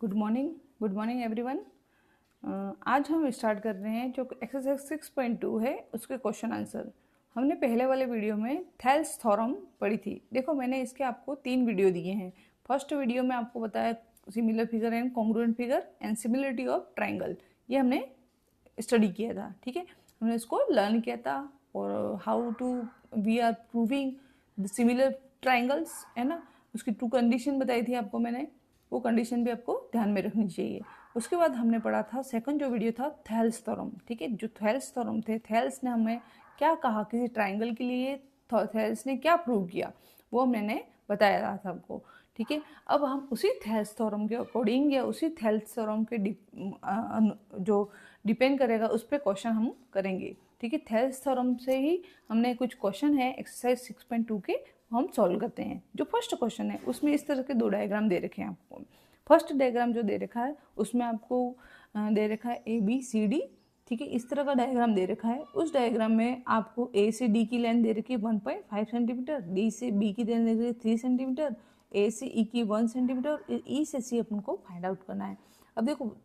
Good morning everyone. आज हम start कर रहे हैं जो एक्सरसाइज 6.2 है उसके क्वेश्चन आंसर। हमने पहले वाले वीडियो में थेल्स थ्योरम पढ़ी थी। देखो मैंने इसके आपको 3 वीडियो दिए हैं। फर्स्ट वीडियो में आपको बताया similar figure and congruent figure and similarity of triangle, ये हमने स्टडी किया था। ठीक है, हमने इसको लर्न किया था और how to we are proving the similar triangles, है ना। उसकी 2 कंडीशन बताई थी आपको मैंने, वो कंडीशन भी आपको ध्यान में रखनी चाहिए। उसके बाद हमने पढ़ा था सेकंड जो वीडियो था थेल्स थ्योरम। ठीक है, जो थेल्स थ्योरम थे, थेल्स ने हमें क्या कहा किसी ट्राइंगल के लिए, थेल्स ने क्या प्रूव किया वो मैंने बताया था आपको। ठीक है, अब हम उसी थेल्स थ्योरम के अकॉर्डिंग या उसी थेल्स थ्योरम के जो डिपेंड करेगा उस पर क्वेश्चन हम करेंगे। ठीक है, थेल्स थ्योरम से ही हमने कुछ क्वेश्चन है एक्सरसाइज 6.2 के हम सॉल्व करते हैं। जो फर्स्ट क्वेश्चन है उसमें इस तरह के 2 डायग्राम दे रखे हैं आपको। फर्स्ट डायग्राम जो दे रखा है उसमें आपको दे रखा है ABCD। ठीक है, इस तरह का डायग्राम दे रखा है। उस डायग्राम में आपको A से D की लेंथ दे रखी है 1.5 सेंटीमीटर, D से B की लेंथ दे रखी है 3 सेंटीमीटर, A से E की 1 सेंटीमीटर और E से C अपन को फाइंड आउट करना है। अब देखो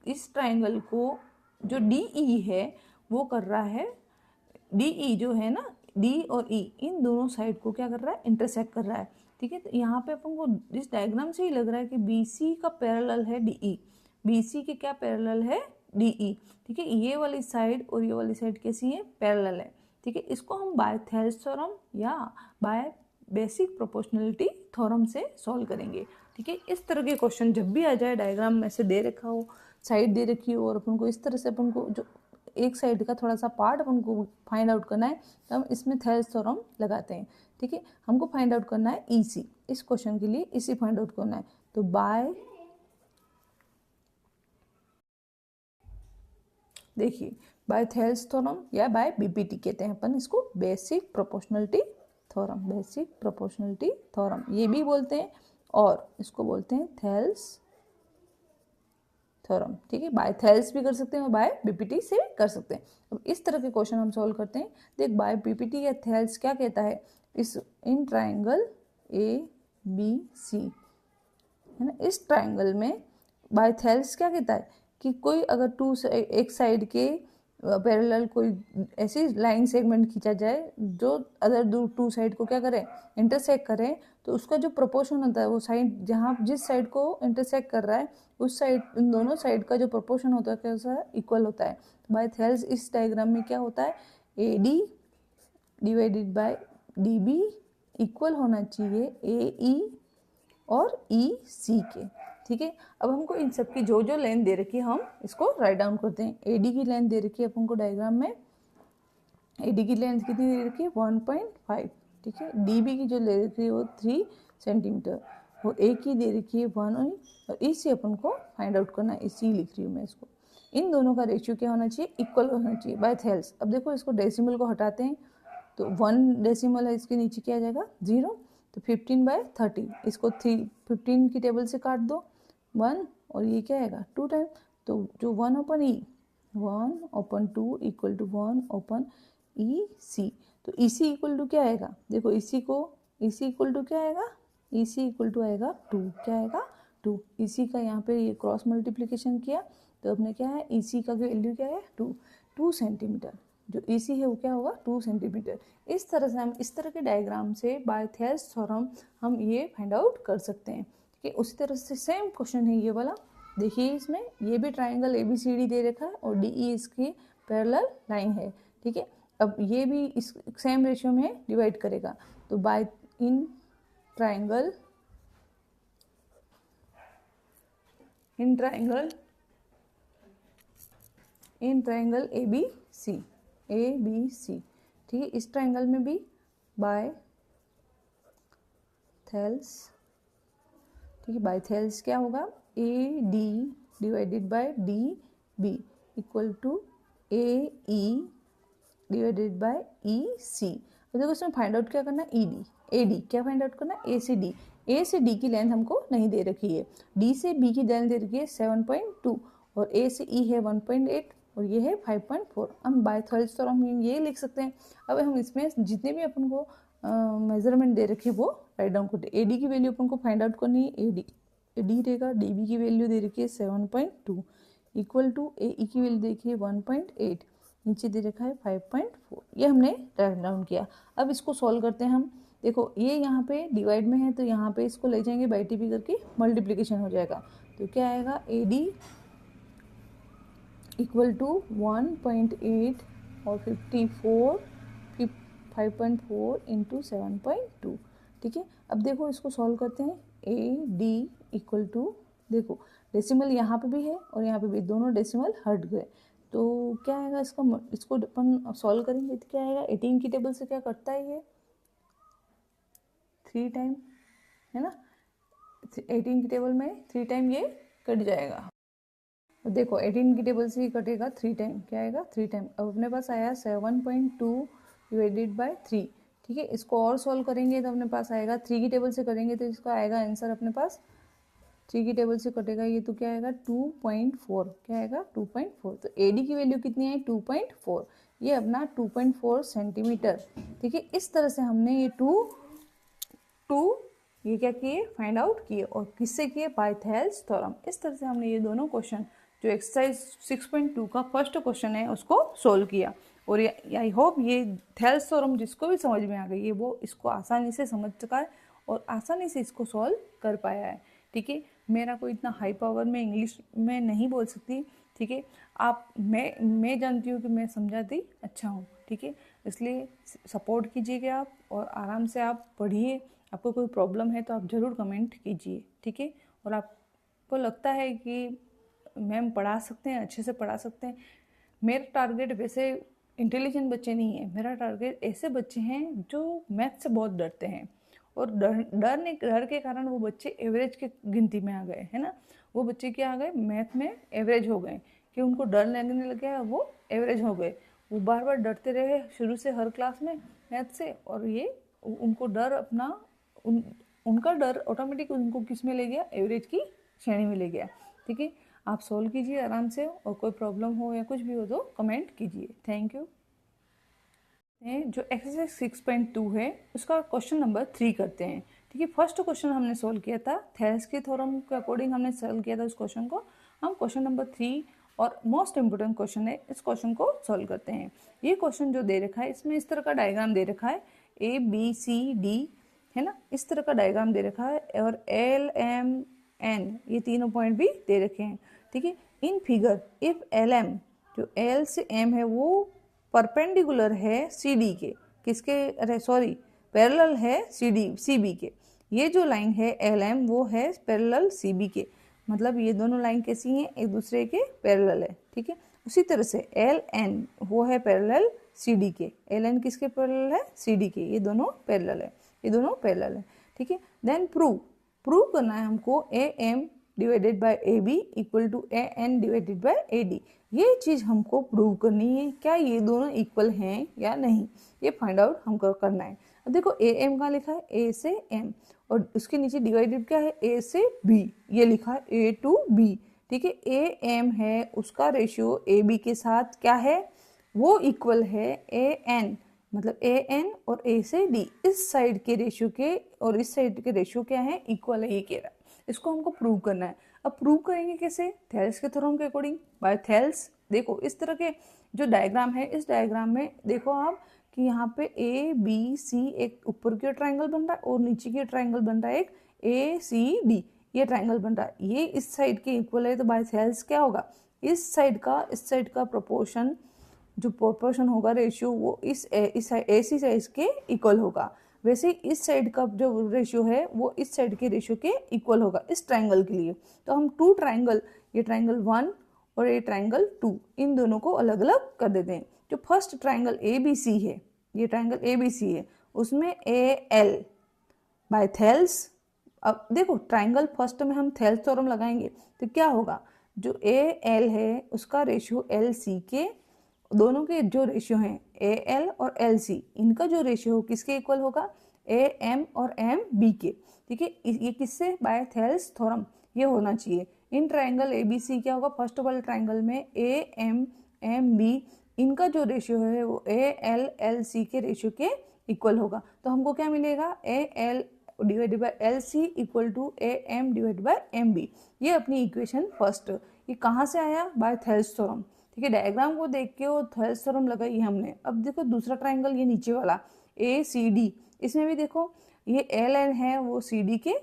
इस ट्राइंगल को जो DE है वो कर रहा है, DE जो है ना, D और E इन दोनों साइड को क्या कर रहा है, इंटरसेक्ट कर रहा है। ठीक है, तो यहाँ पे अपन को इस डायग्राम से ही लग रहा है कि BC का पैरेलल है DE, BC के क्या पैरेलल है DE। ठीक है, ये वाली साइड और ये वाली साइड कैसी है, पैरेलल है। ठीक है, इसको हम बाय थेल्स थ्योरम या बाय बेसिक प्रोपोर्शनलिटी थ्योरम से सॉल्व करेंगे। ठीक है, इस तरह के क्वेश्चन जब भी आ जाए, डायग्राम में से दे रखा हो, साइड दे रखी हो और अपन को इस तरह से अपन को जो एक साइड का थोड़ा सा पार्ट अपन को फाइंड आउट करना है तो हम इसमें थेल्स थ्योरम लगाते हैं। ठीक है, हमको फाइंड आउट करना है EC, इस क्वेश्चन के लिए EC फाइंड आउट करना है। तो बाय, देखिए बाय थेल्स थ्योरम या बाय BPT कहते हैं अपन इसको, basic proportionality theorem, basic proportionality theorem ये भी बोलते हैं और इसको बोलते हैं थेल्स थ्योरम। ठीक है, बाय थेल्स भी कर सकते हैं और बाय BPT से भी कर सकते हैं। अब इस तरह के क्वेश्चन हम सॉल्व करते हैं। देख बाय BPT या थेल्स क्या कहता है, इस इन ट्राइंगल ABC है ना, इस ट्राइंगल में बाय थेल्स क्या कहता है कि कोई अगर एक साइड के पैरेलल कोई ऐसी लाइन सेगमेंट खींचा जाए जो अदर 2 साइड को क्या करें, इंटरसेक्ट करें, तो उसका जो प्रोपोर्शन होता है वो साइड जहाँ जिस साइड को इंटरसेक्ट कर रहा है उस साइड, इन दोनों साइड का जो प्रोपोर्शन होता है कैसा इक्वल होता है। बाय थेल्स इस डायग्राम में क्या होता है, AD divided by DB equal होना चाहिए AE और EC के। ठीक है, अब हमको इन सब की जो जो लेंथ दे रखी है हम इसको राइट डाउन करते हैं। AD की लेंथ दे रखी है अपन को डायग्राम में, AD की लेंथ कितनी दे रखी है 1.5। ठीक है, DB की जो ले रखी है वो 3 सेंटीमीटर, वो A की दे रखी है 1 और E से अपन को फाइंड आउट करना है। EC लिख रही हूँ मैं इसको। इन दोनों का रेशियो क्या होना चाहिए, इक्वल होना चाहिए बाय थेल्स। अब देखो इसको डेसिमल को हटाते हैं तो 1 डेसिमल है, इसके नीचे क्या आ जाएगा 0, तो 15/30 इसको 15 की टेबल से काट दो 1 और ये क्या आएगा 2 टाइम, तो जो 1/2 इक्वल टू 1/EC। तो EC इक्वल टू क्या आएगा, देखो EC इक्वल टू क्या आएगा, EC इक्वल टू आएगा 2, क्या आएगा 2। EC का यहाँ पे ये क्रॉस मल्टीप्लीकेशन किया तो अपने क्या है, EC का वैल्यू क्या है 2 सेंटीमीटर, जो EC है वो क्या होगा 2 सेंटीमीटर। इस तरह से हम इस तरह के डायग्राम से बाय थेल्स थ्योरम हम ये फाइंड आउट कर सकते हैं। ठीक है, उसी तरह से सेम क्वेश्चन है ये वाला। देखिए इसमें ये भी ट्राइंगल ABCD दे रखा है और DE इसकी पैरेलल लाइन है। ठीक है, अब ये भी इस सेम रेशियो में डिवाइड करेगा। तो बाय इन ट्राइंगल ABC, ठीक है, इस ट्राइंगल में भी बाय थेल्स, ठीक है, बाय थेल्स क्या होगा AD divided by DB equal to AE divided by EC। तो देखो इसमें फाइंड आउट क्या करना है, AD क्या फाइंड आउट करना है, A से D की लेंथ हमको नहीं दे रखी है, D से B की लेंथ दे रखी है 7.2 और A से E है 1.8 और ये है 5.4। हम बाय थेल्स थ्योरम हम ये लिख सकते हैं। अब हम इसमें जितने भी अपन को मेजरमेंट दे रखे वो राइट डाउन करते हैं। AD की वैल्यू अपन को फाइंड आउट करनी है, AD डी रहेगा, डी बी की वैल्यू दे रखी है 7.2 इक्वल टू ए ई की वैल्यू देखिए 1.8, नीचे दे रखा है 5.4। ये हमने राइट डाउन किया। अब इसको सॉल्व करते हैं हम। देखो ये यहाँ पे डिवाइड में है तो यहाँ पे इसको ले जाएंगे बाई टी पी करके, मल्टीप्लीकेशन हो जाएगा। तो क्या आएगा, ए डी इक्वल टू 1.8 और 5.4 इंटू 7.2। ठीक है, अब देखो इसको सॉल्व करते हैं। ए डी इक्वल टू, देखो डेसिमल यहाँ पे भी है और यहाँ पे भी, दोनों डेसिमल हट गए। तो क्या आएगा इसका, इसको अपन सॉल्व करेंगे तो क्या आएगा, 18 की टेबल से क्या कटता है ये 3 टाइम, है ना। 18 की टेबल में 3 टाइम ये कट जाएगा। तो देखो 18 की टेबल से ही कटेगा 3 टाइम, क्या आएगा 3 टाइम। अब अपने पास आया 7.2 डिवाइडेड बाय 3। ठीक है, इसको और सॉल्व करेंगे तो अपने पास आएगा, 3 की टेबल से करेंगे तो इसका आएगा आंसर अपने पास 3 की टेबल से कटेगा ये, तो क्या आएगा 2.4, क्या आएगा 2.4। तो ए डी की वैल्यू कितनी है 2.4, ये अपना 2.4 सेंटीमीटर। ठीक है, इस तरह से हमने ये ये क्या किए, फाइंड आउट किए। और किससे किए, बाय थेल्स थ्योरम। इस तरह से हमने ये दोनों क्वेश्चन जो एक्सरसाइज 6.2 का फर्स्ट क्वेश्चन है उसको सोल्व किया। और आई होप ये थेल्स थ्योरम जिसको भी समझ में आ गई है वो इसको आसानी से समझ चुका है और आसानी से इसको सॉल्व कर पाया है। ठीक है, मेरा कोई इतना हाई पावर में इंग्लिश में नहीं बोल सकती। ठीक है, आप मैं जानती हूँ कि मैं समझाती अच्छा हूँ। ठीक है, इसलिए सपोर्ट कीजिएगा आप और आराम से आप पढ़िए। आपको कोई प्रॉब्लम है तो आप ज़रूर कमेंट कीजिए। ठीक है, और आपको लगता है कि मैम पढ़ा सकते हैं, अच्छे से पढ़ा सकते हैं, मेरा टारगेट वैसे इंटेलिजेंट बच्चे नहीं है, मेरा टारगेट ऐसे बच्चे हैं जो मैथ से बहुत डरते हैं और डर के कारण वो बच्चे एवरेज के गिनती में आ गए, है ना। वो बच्चे क्या आ गए, मैथ में एवरेज हो गए कि उनको डर लगने लग गया, वो एवरेज हो गए। वो बार बार डरते रहे शुरू से हर क्लास में मैथ से, और ये उनको डर अपना उनका डर ऑटोमेटिक उनको किस में ले गया, एवरेज की श्रेणी में ले गया। ठीक है, आप सॉल्व कीजिए आराम से और कोई प्रॉब्लम हो या कुछ भी हो तो कमेंट कीजिए। Thank you. जो एक्सरसाइज 6.2 है उसका क्वेश्चन नंबर 3 करते हैं। ठीक है, फर्स्ट क्वेश्चन हमने सोल्व किया था, थेल्स के थ्योरम के अकॉर्डिंग हमने सोल्व किया था उस क्वेश्चन को। हम क्वेश्चन नंबर 3 और मोस्ट इंपोर्टेंट क्वेश्चन है, इस क्वेश्चन को सोल्व करते हैं। ये क्वेश्चन जो दे रखा है इसमें इस तरह का डायग्राम दे रखा है, ए बी सी डी, है ना, इस तरह का डायग्राम दे रखा है और एल एम एन ये तीनों पॉइंट भी दे रखे हैं। ठीक है, in figure if L M, जो एल से एम है वो परपेंडिकुलर है सी डी के, किसके, अरे सॉरी पैरेलल है सी बी के। ये जो लाइन है एल एम वो है पैरेलल सी बी के, मतलब ये दोनों लाइन कैसी हैं, एक दूसरे के पैरेलल है। ठीक है, उसी तरह से एल एन वो है पैरेलल सी डी के, एल एन किसके पैरेलल है, सी डी के, ये दोनों पैरेलल है, ये दोनों पैरेलल है। ठीक है, देन प्रूव करना है हमको A M divided by A B equal to A N divided by A D. ये चीज़ हमको प्रूव करनी है, क्या ये दोनों इक्वल हैं या नहीं, ये फाइंड आउट हमको करना है। अब देखो ए एम का लिखा है ए से एम और उसके नीचे डिवाइडेड क्या है, ए से बी, ये लिखा है ए टू बी। ठीक है, ए एम है उसका रेशियो ए बी के साथ क्या है, वो इक्वल है ए एन, मतलब ए एन और ए से डी, इस साइड के रेशियो के और इस साइड के रेशियो क्या है, इक्वल है, ये कह रहा है। इसको हमको प्रूव करना है। अब प्रूव करेंगे कैसे, थेल्स के थ्योरम के अकॉर्डिंग, बाय थेल्स। देखो इस तरह के जो डायग्राम है, इस डायग्राम में देखो आप कि यहाँ पे ए बी सी एक ऊपर की ट्राइंगल बन रहा है और नीचे की ट्राइंगल बन रहा है एक ए सी डी, ये ट्राइंगल बन रहा है, ये इस साइड के इक्वल है। तो बाय थेल्स क्या होगा, इस साइड का प्रोपोर्शन, जो प्रोपोर्शन होगा रेशियो, वो इस ऐसी साइज के इक्वल होगा। वैसे इस साइड का जो रेशियो है वो इस साइड के रेशियो के इक्वल होगा इस ट्राइंगल के लिए। तो हम टू ट्राइंगल, ये ट्राइंगल 1 और ये ट्राइंगल 2, इन दोनों को अलग अलग कर देते हैं। जो first triangle A B C है, ये ट्राइंगल ए बी सी है, उसमें ए एल बाय थेल्स। अब देखो ट्राइंगल फर्स्ट में हम थेल्स थ्योरम लगाएंगे तो क्या होगा, जो ए एल है उसका रेशियो एल सी के, दोनों के जो रेशियो हैं ए एल और एल सी, इनका जो रेशियो किसके इक्वल होगा, ए एम और एम बी के। ठीक है, ये किससे, बाय थेल्स थ्योरम ये होना चाहिए। इन ट्राइंगल ए बी सी क्या होगा, फर्स्ट वाले ट्राइंगल में ए एम एम बी, इनका जो रेशियो है वो ए एल एल सी के रेशियो के इक्वल होगा। तो हमको क्या मिलेगा, A L divided by L C equal to A M divide by M B. ये अपनी इक्वेशन फर्स्ट। ये कहाँ से आया? By Thales theorem. ठीक है, डायग्राम को देख के वो थेल्स थ्योरम लगाई हमने। अब देखो दूसरा ट्राइंगल, ये नीचे वाला ए सी डी, इसमें भी देखो ये एल एन है वो सी डी के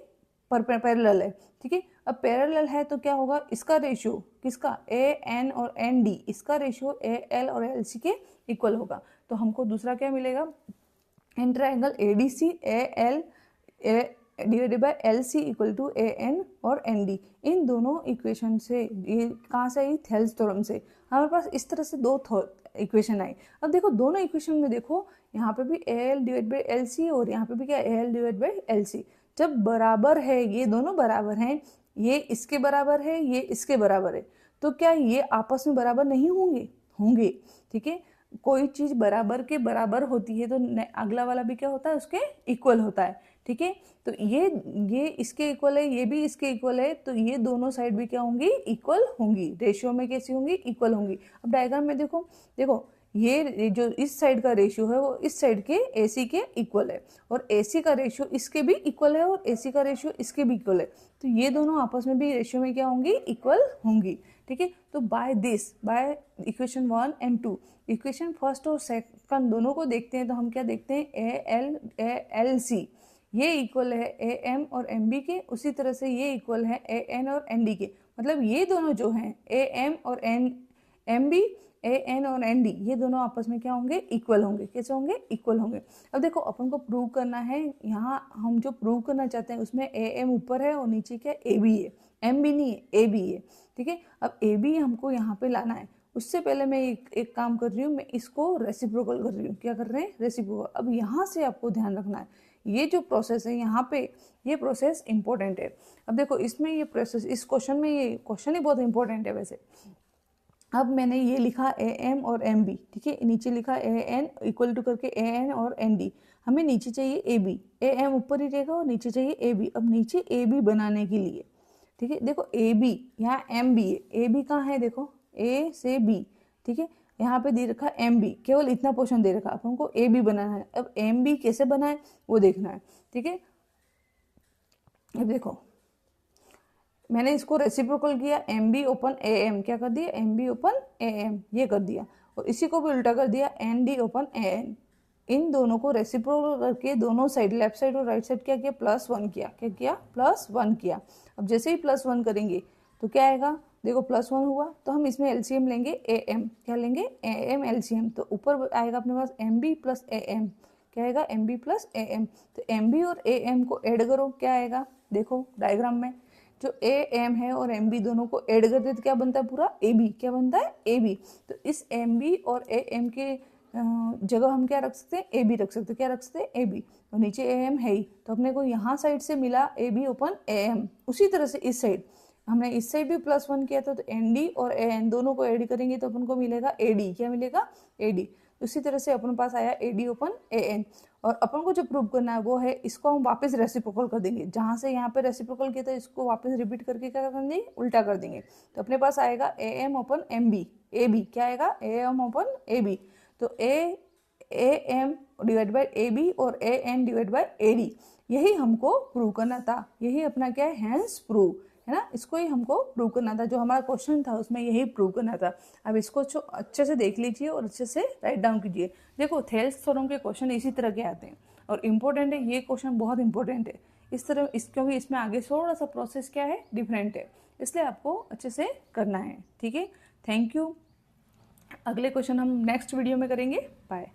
पैरेलल है। ठीक है, अब पैरेलल है तो क्या होगा? इसका रेशियो किसका? ए एन और एन डी, इसका रेशियो ए एल और एल सी के इक्वल होगा। तो हमको दूसरा क्या मिलेगा? In triangle A D C A L divided by L C equal to A N और एन डी। इन दोनों इक्वेशन से, ये कहाँ से आई? थेल्स थ्योरम से। हमारे पास इस तरह से दो इक्वेशन आई। अब देखो दोनों इक्वेशन में देखो, यहाँ पे भी A L divide by L C और यहाँ पे भी क्या? A L divide by L C. जब बराबर है, ये दोनों बराबर हैं, ये इसके बराबर है, ये इसके बराबर है, तो क्या ये आपस में बराबर नहीं होंगे? होंगे। ठीक है, कोई चीज बराबर के बराबर होती है तो अगला वाला भी क्या होता है? उसके इक्वल होता है। ठीक है, तो ये इसके इक्वल है, ये भी इसके इक्वल है, तो ये दोनों साइड भी क्या होंगी? इक्वल होंगी। रेशियो में कैसी होंगी? इक्वल होंगी। अब डायग्राम में देखो, देखो ये जो इस साइड का रेशियो है वो इस साइड के AC के इक्वल है, और AC का रेशियो इसके भी इक्वल है, और AC का रेशियो इसके भी इक्वल है। तो ये दोनों आपस में भी रेशियो में क्या होंगी? इक्वल होंगी। ठीक है, तो by equation 1 and 2, equation first और सेकंड दोनों को देखते हैं तो हम क्या देखते हैं? ए एल सी ये इक्वल है ए एम और एम बी के, उसी तरह से ये इक्वल है ए एन और एन डी के। मतलब ये दोनों जो हैं ए एम और एम बी, ए एन और एन डी, ये दोनों आपस में क्या होंगे? इक्वल होंगे। कैसे होंगे? इक्वल होंगे। अब देखो अपन को प्रूव करना है, यहाँ हम जो प्रूव करना चाहते हैं उसमें ए एम ऊपर है और नीचे क्या? ए बी है। एम बी नहीं है, ए बी है। ठीक है, अब ए बी हमको यहाँ पे लाना है। उससे पहले मैं एक काम कर रही हूँ, मैं इसको रेसिप्रोकल कर रही हूँ। क्या कर रहे हैं? रेसिप्रोकल। अब यहाँ से आपको ध्यान रखना है, ये जो प्रोसेस है यहाँ पे, ये प्रोसेस इंपॉर्टेंट है। अब देखो इसमें ये प्रोसेस, इस क्वेश्चन में, ये क्वेश्चन ही बहुत इंपॉर्टेंट है वैसे। अब मैंने ये लिखा ए एम और एम बी। ठीक है, नीचे लिखा ए एन इक्वल टू करके ए एन और एन डी। हमें नीचे चाहिए ए बी। ए एम ऊपर ही रहेगा और नीचे चाहिए ए बी। अब नीचे ए बी बनाने के लिए, ठीक है, देखो ए बी, यहाँ एम बी है, ए बी कहाँ है? देखो ए से बी। ठीक है, यहाँ पे दे रखा एम बी, केवल इतना पोर्शन दे रखा, अपन को ए बी बनाना है। अब एम बी कैसे बनाए वो देखना है। ठीक है, अब देखो मैंने इसको रेसिप्रोकल किया, M B upon A M, क्या कर दिया? M B upon A M, ये कर दिया। और इसी को भी उल्टा कर दिया, N D upon A N. इन दोनों को रेसिप्रोकल करके दोनों साइड, लेफ्ट साइड और राइट साइड क्या किया? +1 किया। क्या किया? +1 किया। अब जैसे ही +1 करेंगे तो क्या आएगा? देखो +1 हुआ तो हम इसमें एलसीएम लेंगे ए एम। क्या लेंगे? A M LCM. तो ऊपर आएगा अपने पास M B plus A M. क्या आएगा? M B plus A M. तो एम बी और ए एम को ऐड करो, क्या आएगा? देखो डायग्राम में जो ए एम है और एम बी दोनों को ऐड कर दे तो क्या बनता है? पूरा ए बी। क्या बनता है? A B. तो इस एम बी और ए एम के जगह हम क्या रख सकते हैं? ए बी रख सकते हैं। क्या रख सकते हैं? A B. और नीचे ए एम है ही, तो अपने को यहाँ साइड से मिला A B upon A M. उसी तरह से इस साइड हमने इस साइड भी +1 किया था, तो एन डी और ए एन दोनों को ऐड करेंगे तो अपन को मिलेगा ए डी। क्या मिलेगा? A D. उसी तरह से अपन पास आया A D upon A N. और अपन को जो प्रूव करना है वो है, इसको हम वापस रेसिप्रोकल कर देंगे। जहाँ से यहाँ पे रेसिप्रोकल किया था इसको वापस रिपीट करके क्या कर देंगे? उल्टा कर देंगे। तो अपने पास आएगा A M open M B, A B. क्या आएगा? A M open A B. तो A M divide by A B और A N divide by A D, यही हमको प्रूव करना था। यही अपना क्या है? हैंस प्रूव है ना, इसको ही हमको प्रूव करना था। जो हमारा क्वेश्चन था उसमें यही प्रूव करना था। अब इसको अच्छे से देख लीजिए और अच्छे से राइट डाउन कीजिए। देखो थेल्स थ्योरम के क्वेश्चन इसी तरह के आते हैं और इम्पोर्टेंट है, ये क्वेश्चन बहुत इंपॉर्टेंट है इस तरह, क्योंकि इसमें आगे थोड़ा सा प्रोसेस क्या है? डिफरेंट है, इसलिए आपको अच्छे से करना है। ठीक है, थैंक यू। अगले क्वेश्चन हम नेक्स्ट वीडियो में करेंगे। बाय।